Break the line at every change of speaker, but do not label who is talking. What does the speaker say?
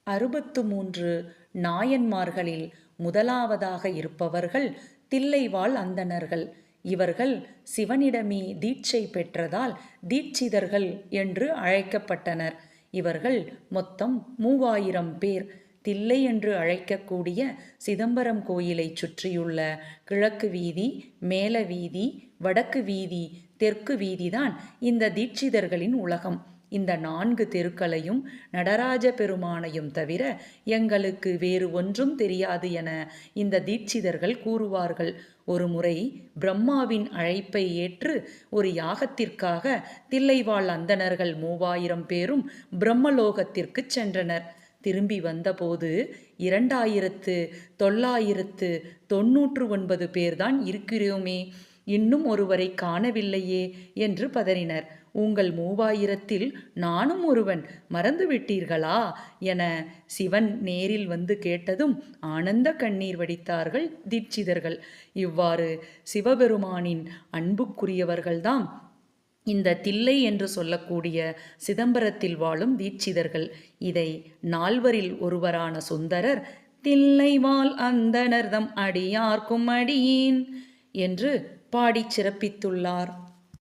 63 நாயன்மார்களில் முதலாவதாக இருப்பவர்கள் தில்லைவாழ் அந்தணர்கள். இவர்கள் சிவனிடமே தீட்சை பெற்றதால் தீட்சிதர்கள் என்று அழைக்கப்பட்டனர். இவர்கள் மொத்தம் 3000 பேர். தில்லை என்று அழைக்கக்கூடிய சிதம்பரம் கோயிலைச் சுற்றியுள்ள கிழக்கு வீதி, மேல வீதி, வடக்கு வீதி, தெற்கு வீதிதான் இந்த தீட்சிதர்களின் உலகம். இந்த 4 தெருக்களையும் நடராஜ பெருமானையும் தவிர எங்களுக்கு வேறு ஒன்றும் தெரியாது என இந்த தீட்சிதர்கள் கூறுவார்கள். ஒருமுறை பிரம்மாவின் அழைப்பை ஏற்று ஒரு யாகத்திற்காக தில்லைவாழ் அந்தணர்கள் 3000 பேரும் பிரம்மலோகத்திற்கு சென்றனர். திரும்பி வந்தபோது 2999 பேர்தான் இருக்கிறோமே, இன்னும் ஒருவரை காணவில்லையே என்று பதறினர். உங்கள் 3000ல் நானும் ஒருவன், மறந்துவிட்டீர்களா என சிவன் நேரில் வந்து கேட்டதும் ஆனந்த கண்ணீர் வடித்தார்கள் தீட்சிதர்கள். இவ்வாறு சிவபெருமானின் அன்புக்குரியவர்கள்தாம் இந்த தில்லை என்று சொல்லக்கூடிய சிதம்பரத்தில் வாழும் தீட்சிதர்கள். இதை 4வரில் ஒருவரான சுந்தரர் தில்லைவாழ் அந்தணர்தம் அடியார்க்கும் அடியேன் என்று பாடிச் சிறப்பித்துள்ளார்.